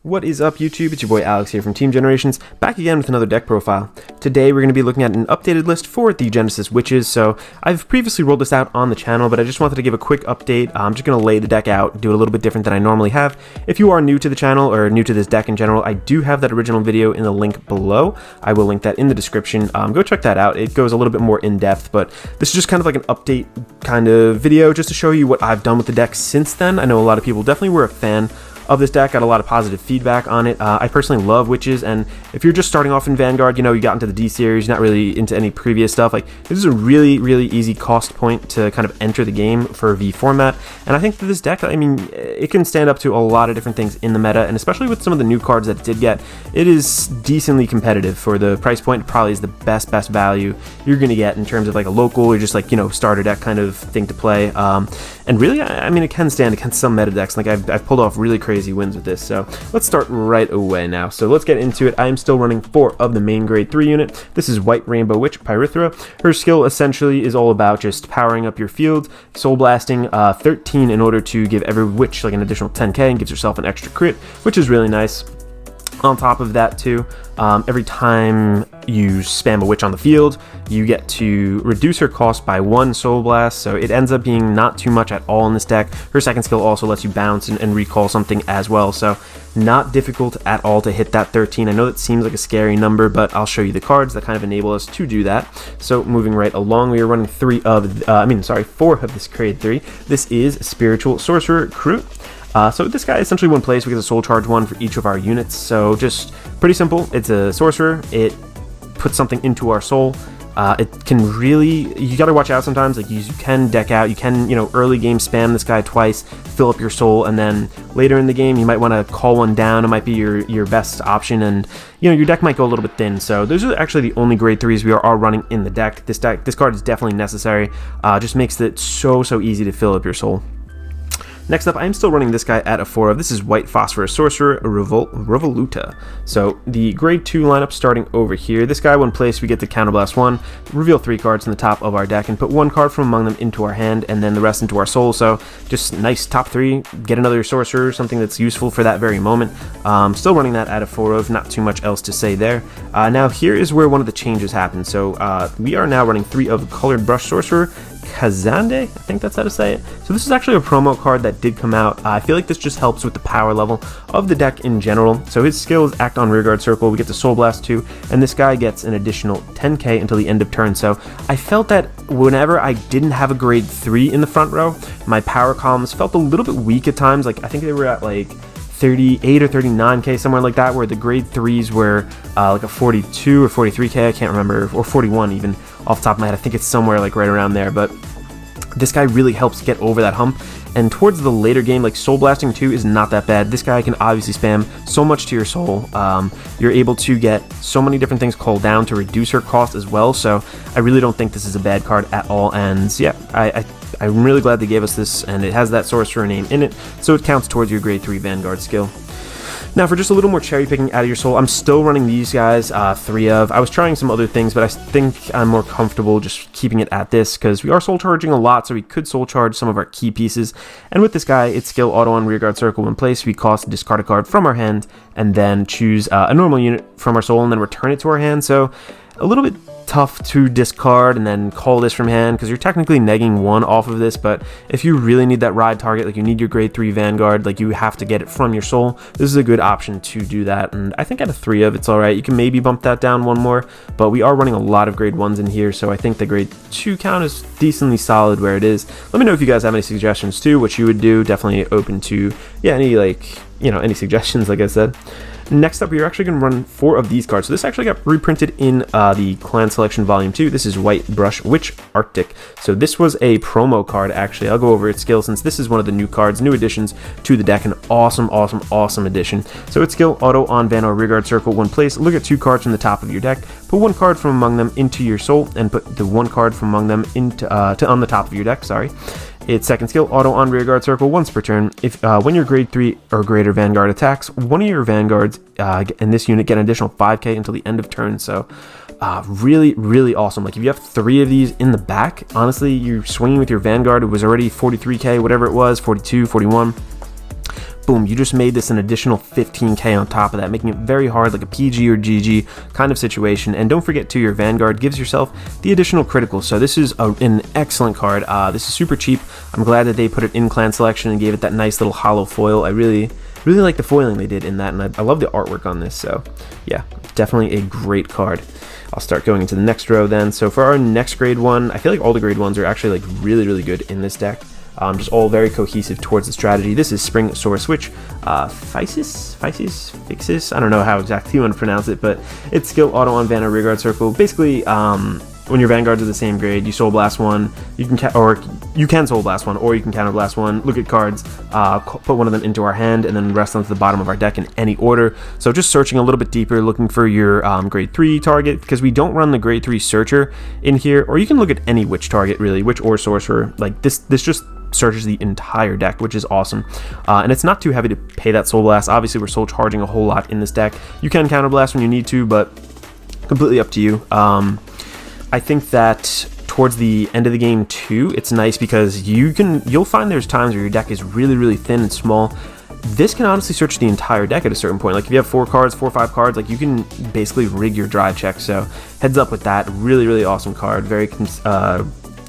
What is up, YouTube? It's your boy Alex here from Team Generations, back again with another deck profile. Today we're going to be looking at an updated list for the Genesis Witches. So I've previously rolled this out on the channel, but I just wanted to give a quick update. I'm just going to lay the deck out, do it a little bit different than I normally have. If you are new to the channel or new to this deck in general, I do have that original video in the link below. I will link that in the description. Go check that out. It goes a little bit more in depth, but this is just kind of like an update kind of video just to show you what I've done with the deck since then. I know a lot of people definitely were a fan of this deck, got a lot of positive feedback on it. I personally love Witches, and if you're just starting off in Vanguard, you know, you got into the D series, not really into any previous stuff, like this is a really easy cost point to kind of enter the game for V format. And I think that this deck, I mean, it can stand up to a lot of different things in the meta, and especially with some of the new cards that it did get, it is decently competitive for the price point. It probably is the best value you're gonna get in terms of like a local or just like, you know, starter deck kind of thing to play. And really, I mean, it can stand against some meta decks. Like I've pulled off really crazy wins with this. So let's start right away now. So let's get into it. I am still running 4 of the main grade 3 unit. This is White Rainbow Witch Pyrithra. Her skill essentially is all about just powering up your field, soul blasting 13 in order to give every witch like an additional 10k and gives herself an extra crit, which is really nice. On top of that too, every time you spam a witch on the field, you get to reduce her cost by 1 soul blast, so it ends up being not too much at all in this deck. Her second skill also lets you bounce and recall something as well, so not difficult at all to hit that 13. I know that seems like a scary number, but I'll show you the cards that kind of enable us to do that. So moving right along, we are running 4 of this grade 3. This is Spiritual Sorcerer Crew. So this guy essentially when placed, we get a soul charge 1 for each of our units. So just pretty simple. It's a sorcerer. It puts something into our soul. It can really, you gotta watch out sometimes. Like you can deck out, you can, you know, early game spam this guy twice, fill up your soul, and then later in the game you might want to call one down. It might be your best option, and you know your deck might go a little bit thin. So those are actually the only grade 3s we are running in the deck. This card is definitely necessary. Just makes it so easy to fill up your soul. Next up, I'm still running this guy at a 4 of. This is White Phosphorus Sorcerer Revoluta. So the grade 2 lineup starting over here. This guy, when placed, we get to counterblast 1, reveal 3 cards in the top of our deck, and put 1 card from among them into our hand, and then the rest into our soul. So just nice top 3. Get another sorcerer, something that's useful for that very moment. Still running that at a 4 of. Not too much else to say there. Now here is where one of the changes happen. So we are now running 3 of Colored Brush Sorcerer Kazande, I think that's how to say it. So this is actually a promo card that did come out. I feel like this just helps with the power level of the deck in general. So his skills act on Rearguard Circle, we get to Soul Blast 2, and this guy gets an additional 10k until the end of turn. So I felt that whenever I didn't have a grade 3 in the front row, my power columns felt a little bit weak at times. Like I think they were at like 38 or 39k, somewhere like that, where the grade 3s were like a 42 or 43k, I can't remember, or 41 even off the top of my head. I think it's somewhere like right around there, but this guy really helps get over that hump. And towards the later game, like Soul Blasting 2 is not that bad. This guy can obviously spam so much to your soul. You're able to get so many different things called down to reduce her cost as well, so I really don't think this is a bad card at all. And yeah, I'm really glad they gave us this, and it has that sorcerer name in it, so it counts towards your grade 3 Vanguard skill. Now for just a little more cherry picking out of your soul, I'm still running these guys, 3 of. I was trying some other things, but I think I'm more comfortable just keeping it at this, because we are soul charging a lot, so we could soul charge some of our key pieces. And with this guy, its skill auto on Rearguard Circle when placed, we cost to discard a card from our hand, and then choose a normal unit from our soul, and then return it to our hand. So a little bit tough to discard and then call this from hand, because you're technically negging 1 off of this, but if you really need that ride target, like you need your grade 3 Vanguard, like you have to get it from your soul, this is a good option to do that. And I think at a 3 of, it's alright. You can maybe bump that down 1 more, but we are running a lot of grade 1s in here, so I think the grade 2 count is decently solid where it is. Let me know if you guys have any suggestions too, what you would do. Definitely open to, yeah, any, like, you know, any suggestions, like I said. Next up, we're actually going to run 4 of these cards. So this actually got reprinted in the Clan Selection Volume 2. This is White Brush Witch Arctic. So this was a promo card, actually. I'll go over its skill since this is one of the new cards, new additions to the deck. An awesome addition. So its skill, auto on Vanguard Rearguard Circle when placed. Look at 2 cards from the top of your deck. Put 1 card from among them into your soul, and put the 1 card from among them into on the top of your deck, sorry. Its second skill, auto on Rearguard Circle once per turn. If when your grade 3 or greater Vanguard attacks, one of your Vanguards in this unit get an additional 5k until the end of turn. So really awesome. Like if you have 3 of these in the back, honestly, you're swinging with your Vanguard. It was already 43k, whatever it was, 42, 41. boom, you just made this an additional 15k on top of that, making it very hard, like a PG or GG kind of situation. And don't forget too, your Vanguard gives yourself the additional critical. So this is an excellent card. This is super cheap. I'm glad that they put it in clan selection and gave it that nice little hollow foil. I really like the foiling they did in that, and I love the artwork on this. So yeah, definitely a great card. I'll start going into the next row then. So for our next grade one, I feel like all the grade ones are actually like really good in this deck. Just all very cohesive towards the strategy. This is Spring Soar Switch, Fixis, I don't know how exactly you want to pronounce it, but it's skill auto on Vanguard Rearguard Circle. Basically, when your Vanguards are the same grade, you Soul Blast one, you can Soul Blast one, or you can Counter Blast one, look at cards, put one of them into our hand, and then rest them to the bottom of our deck in any order. So just searching a little bit deeper, looking for your grade 3 target, because we don't run the grade 3 Searcher in here, or you can look at any witch target, really, witch or sorcerer. Like this just searches the entire deck, which is awesome. And it's not too heavy to pay that Soul Blast. Obviously, we're soul charging a whole lot in this deck. You can Counter Blast when you need to, but completely up to you. I think that towards the end of the game too, it's nice because you'll find there's times where your deck is really thin and small. This can honestly search the entire deck at a certain point. Like if you have 4 or 5 cards, like you can basically rig your drive check. So heads up with that. Really awesome card. Very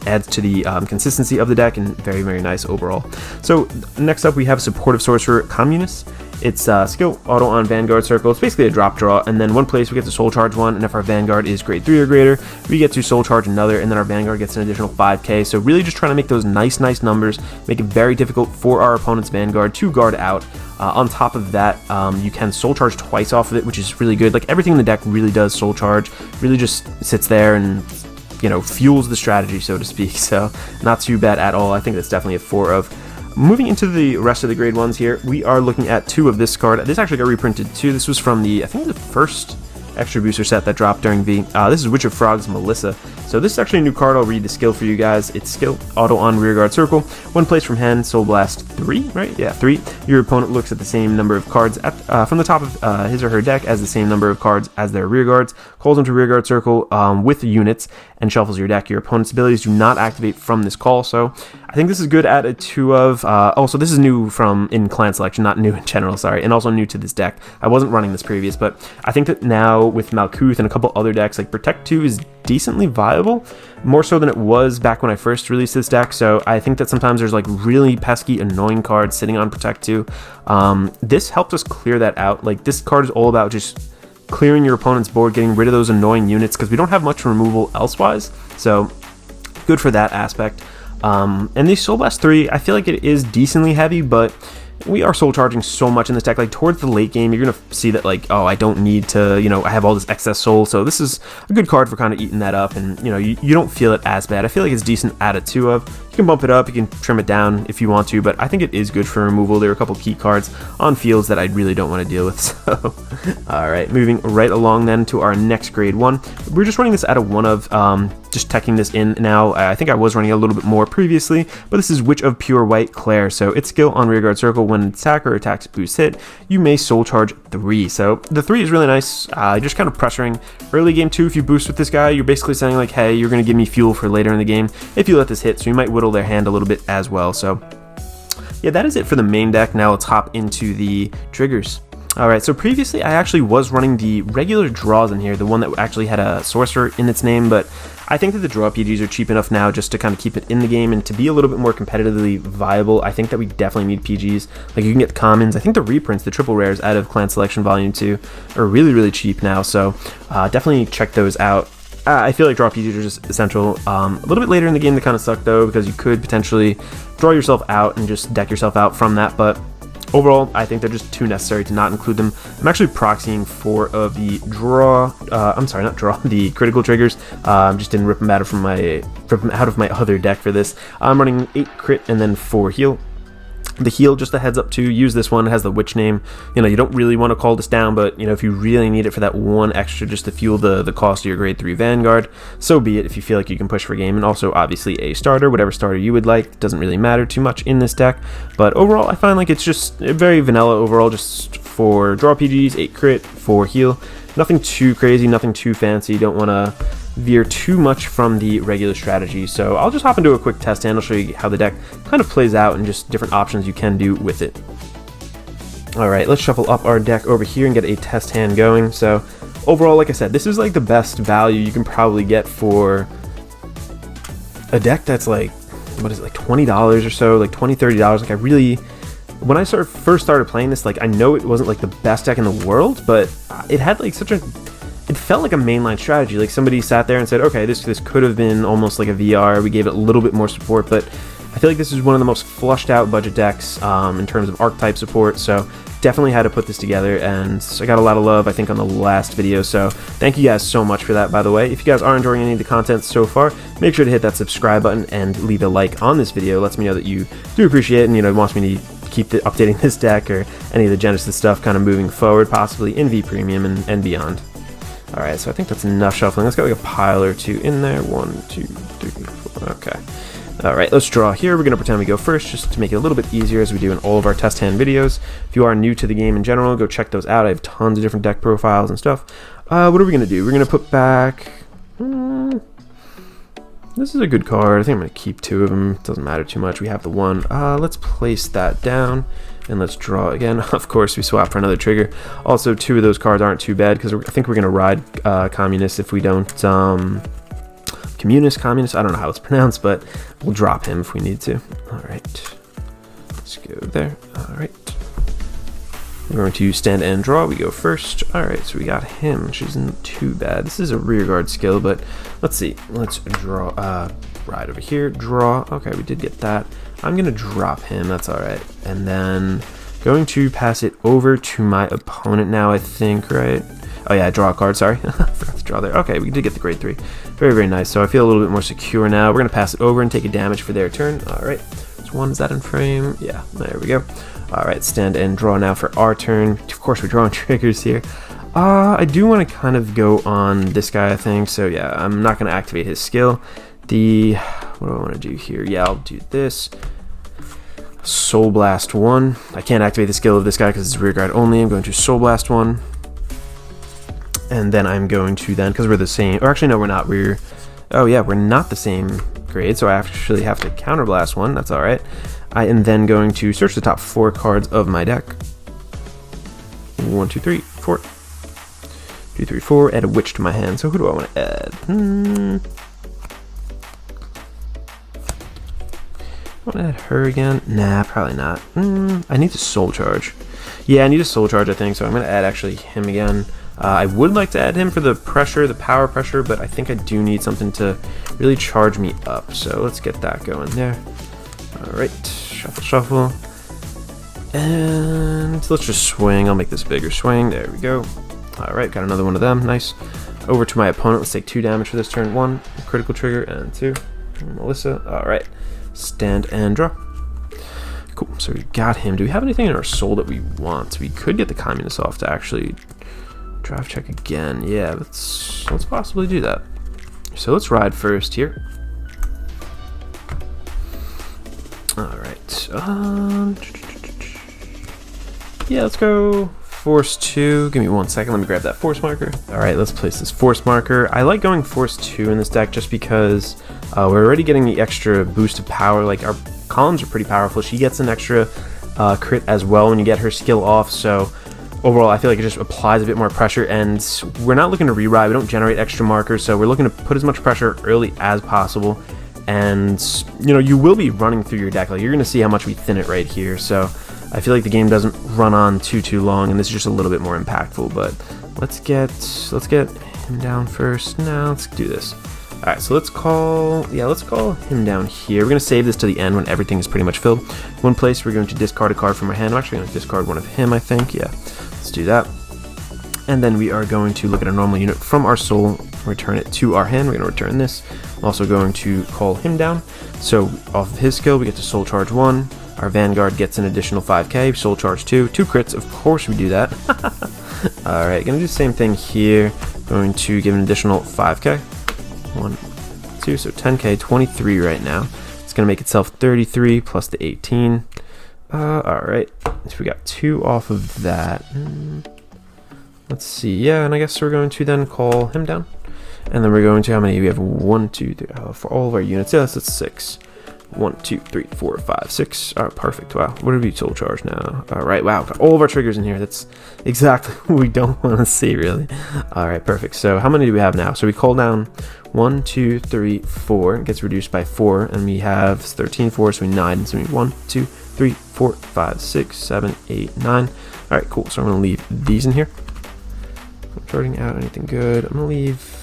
adds to the consistency of the deck, and very nice overall. So next up we have Supportive Sorcerer Communist. It's skill auto on Vanguard Circle. It's basically a drop draw, and then one place we get to Soul Charge one, and if our Vanguard is grade 3 or greater, we get to Soul Charge another, and then our Vanguard gets an additional 5k. So really just trying to make those nice numbers, make it very difficult for our opponent's Vanguard to guard out. On top of that, you can Soul Charge twice off of it, which is really good. Like everything in the deck really does Soul Charge, really just sits there and fuels the strategy, so to speak. So not too bad at all. I think that's definitely a 4 of. Moving into the rest of the grade ones here, we are looking at 2 of this card. This actually got reprinted too. This was from I think the first extra booster set that dropped during V. This is Witch of Frogs Melissa. So this is actually a new card. I'll read the skill for you guys. It's skill auto on Rearguard Circle. One place from hand, Soul Blast 3, right? Yeah, 3. Your opponent looks at the same number of cards from the top of his or her deck as the same number of cards as their rearguards, calls them to Rearguard Circle with units, and shuffles your deck. Your opponent's abilities do not activate from this call, so I think this is good at a 2 of. Also, this is new in clan selection, not new in general, sorry, and also new to this deck. I wasn't running this previous, but I think that now with Malkuth and a couple other decks, like Protect 2 is decently viable, more so than it was back when I first released this deck. So I think that sometimes there's like really pesky, annoying cards sitting on Protect 2. This helped us clear that out. Like this card is all about just clearing your opponent's board, getting rid of those annoying units, because we don't have much removal elsewise. So good for that aspect. And the Soul Blast 3, I feel like it is decently heavy, but we are soul charging so much in this deck. Like towards the late game, you're gonna see that like, oh, I don't need to, I have all this excess soul, so this is a good card for kind of eating that up, and you don't feel it as bad. I feel like it's decent at a 2 of. You can bump it up, you can trim it down if you want to, but I think it is good for removal. There are a couple key cards on fields that I really don't want to deal with. So alright, moving right along then to our next grade 1. We're just running this at a 1 of, just teching this in now. I think I was running a little bit more previously, but this is Witch of Pure White Claire. So its skill on Rearguard Circle, when attacker attacks boost hit, you may Soul Charge 3. So the 3 is really nice. Just kind of pressuring early game 2. If you boost with this guy, you're basically saying like, hey, you're going to give me fuel for later in the game if you let this hit, so you might whittle their hand a little bit as well. So yeah, that is it for the main deck. Now let's hop into the triggers. Alright, so previously I actually was running the regular draws in here, the one that actually had a sorcerer in its name, but I think that the draw PGs are cheap enough now just to kind of keep it in the game, and to be a little bit more competitively viable, I think that we definitely need PGs. Like you can get the commons. I think the reprints, the triple rares out of Clan Selection Volume 2 are really cheap now, so definitely check those out. I feel like draw PGs are just essential. A little bit later in the game they kind of suck though, because you could potentially draw yourself out and just deck yourself out from that, but overall, I think they're just too necessary to not include them. I'm actually proxying 4 of the the critical triggers. Just didn't rip them out of my other deck for this. I'm running 8 crit and then 4 heal. The heal, just a heads up to use this one. It has the witch name. You don't really want to call this down, but if you really need it for that 1 extra just to fuel the cost of your grade 3 Vanguard, so be it if you feel like you can push for game. And also obviously a starter, whatever starter you would like. Doesn't really matter too much in this deck, but overall I find like it's just very vanilla overall, just for draw PGs, 8 crit, 4 heal. Nothing too crazy, nothing too fancy. Don't want to veer too much from the regular strategy. So I'll just hop into a quick test and I'll show you how the deck kind of plays out and just different options you can do with it. Alright, let's shuffle up our deck over here and get a test hand going. So, overall, like I said, this is like the best value you can probably get for a deck that's like, what is it, like $20 or so, like $20, $30. Like, I really, when I first started playing this, like, I know it wasn't like the best deck in the world, but it had like such a, it felt like a mainline strategy. Like, somebody sat there and said, okay, this could have been almost like a VR. We gave it a little bit more support, but I feel like this is one of the most flushed out budget decks in terms of archetype support, so definitely had to put this together, and I got a lot of love, I think, on the last video, so thank you guys so much for that, by the way. If you guys are enjoying any of the content so far, make sure to hit that subscribe button and leave a like on this video. It lets me know that you do appreciate it, and, you know, wants me to keep updating this deck or any of the Genesis stuff kind of moving forward, possibly in V Premium and beyond. Alright, so I think that's enough shuffling. Let's get like a pile or two in there. 1, 2, 3, 4, okay. Alright, let's draw here. We're going to pretend we go first just to make it a little bit easier as we do in all of our test hand videos. If you are new to the game in general, go check those out. I have tons of different deck profiles and stuff. What are we going to do? We're going to put back... this is a good card. I think I'm going to keep 2 of them. It doesn't matter too much. We have the 1. Let's place that down and let's draw again. Of course, we swap for another trigger. Also, 2 of those cards aren't too bad because I think we're going to ride Communist if we don't... Communist, I don't know how it's pronounced, but we'll drop him if we need to. Alright, let's go there. Alright, we're going to stand and draw. We go first. Alright, so we got him, which isn't too bad. This is a rear guard skill, but let's see. Let's draw, ride over here, draw. Okay, we did get that. I'm going to drop him, that's alright. And then going to pass it over to my opponent now, I think, right? Oh yeah, draw a card, sorry. Forgot to draw there. Okay, we did get the grade 3. Very, very nice. So I feel a little bit more secure now. We're going to pass it over and take a damage for their turn. Alright, so 1, is that in frame? Yeah, there we go. Alright, stand and draw now for our turn. Of course, we're drawing triggers here. I do want to kind of go on this guy, I think. So yeah, I'm not going to activate his skill. What do I want to do here? Yeah, I'll do this. Soul Blast 1. I can't activate the skill of this guy because it's rear guard only. I'm going to Soul Blast 1. And then I'm going to because we're the same, or actually no, we're not, oh yeah, we're not the same grade, so I actually have to counterblast 1, that's alright. I am then going to search the top 4 cards of my deck. 1, 2, 3, 4. 2, 3, 4, add a witch to my hand, so who do I want to add? I want to add her again? Nah, probably not. I need to soul charge. Yeah, I need a soul charge, I think, so I'm going to add actually him again. I would like to add him for the pressure, the power pressure, but I think I do need something to really charge me up. So let's get that going there. Alright, shuffle, shuffle. And let's just swing. I'll make this bigger swing. There we go. Alright, got another one of them. Nice. Over to my opponent. Let's take 2 damage for this turn. 1, critical trigger, and 2. Melissa. Alright. Stand and draw. Cool. So we got him. Do we have anything in our soul that we want? We could get the Communist off to actually... drive check again. Yeah, let's possibly do that. So let's ride first here. Alright. Yeah, let's go Force 2. Give me 1 second. Let me grab that Force marker. Alright, let's place this Force marker. I like going Force 2 in this deck just because we're already getting the extra boost of power. Like, our columns are pretty powerful. She gets an extra crit as well when you get her skill off, so overall, I feel like it just applies a bit more pressure, and we're not looking to re-ride. We don't generate extra markers, so we're looking to put as much pressure early as possible. And, you know, you will be running through your deck. Like, you're going to see how much we thin it right here. So I feel like the game doesn't run on too long, and this is just a little bit more impactful. But let's get him down first. Now let's do this. All right, so let's call him down here. We're going to save this to the end when everything is pretty much filled. One place, we're going to discard a card from our hand. I'm actually going to discard one of him, I think. Yeah, let's do that. And then we are going to look at a normal unit from our soul, return it to our hand. We're going to return this. I'm also going to call him down. So off of his skill, we get to soul charge 1. Our Vanguard gets an additional 5k, soul charge 2. 2 crits, of course we do that. Alright, going to do the same thing here. Going to give an additional 5k. 1, 2, so 10k, 23 right now. It's going to make itself 33 plus the 18. Alright, so we got 2 off of that. Let's see, yeah, and I guess we're going to then call him down. And then we're going to, how many? We have 1, 2, 3, for all of our units. Yes, that's 6. 1, 2, 3, 4, 5, 6. All right, perfect. Wow, what did we soul charge now? All right, wow, got all of our triggers in here. That's exactly what we don't want to see, really. All right, perfect. So how many do we have now? So we call down 1, 2, 3, 4. It gets reduced by 4, and we have 13, 4, so we 9. So we 1, 2, 3, 4, 5, 6, 7, 8, 9. All right, cool. So I'm gonna leave these in here. I'm charging out anything good. I'm gonna leave.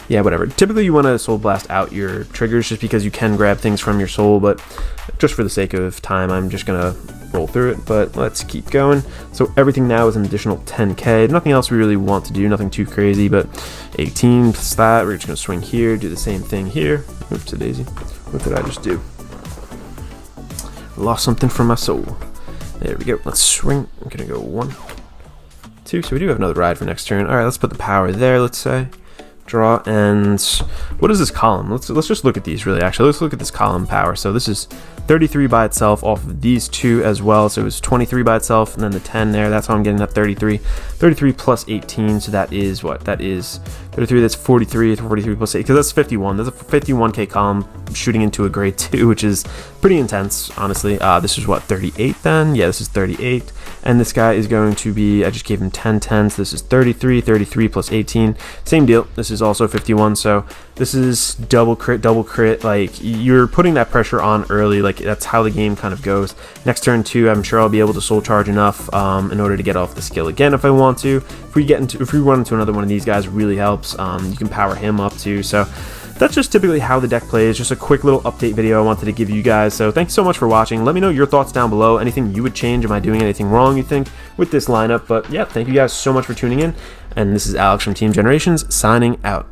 Yeah, whatever. Typically you want to soul blast out your triggers just because you can grab things from your soul, but just for the sake of time, I'm just gonna roll through it. But let's keep going. So everything now is an additional 10k. Nothing else we really want to do, nothing too crazy, but 18 plus that. We're just gonna swing here, do the same thing here. Oops, a daisy. What did I just do? Lost something from my soul. There we go. Let's swing. I'm gonna go 1, 2. So we do have another ride for next turn. All right, let's put the power there, let's say. Draw, and what is this column? Let's just look at these really. Actually, let's look at this column power. So this is 33 by itself off of these two as well. So it was 23 by itself, and then the 10 there. That's how I'm getting that 33. 33 plus 18. So that is what? That is 33. That's 43. 43 plus 8, because that's 51. That's a 51k column shooting into a grade 2, which is pretty intense, honestly. This is what, 38 then? Yeah, this is 38. And this guy is going to be, I just gave him 10 10s. This is 33, 33 plus 18. Same deal. This is also 51. So this is double crit. Like, you're putting that pressure on early. Like, that's how the game kind of goes. Next turn 2, I'm sure I'll be able to soul charge enough in order to get off the skill again if I want to. If we run into another one of these guys, it really helps. You can power him up too. So that's just typically how the deck plays. Just a quick little update video I wanted to give you guys. So thanks so much for watching. Let me know your thoughts down below. Anything you would change? Am I doing anything wrong, you think, with this lineup? But yeah, thank you guys so much for tuning in. And this is Alex from Team Generations signing out.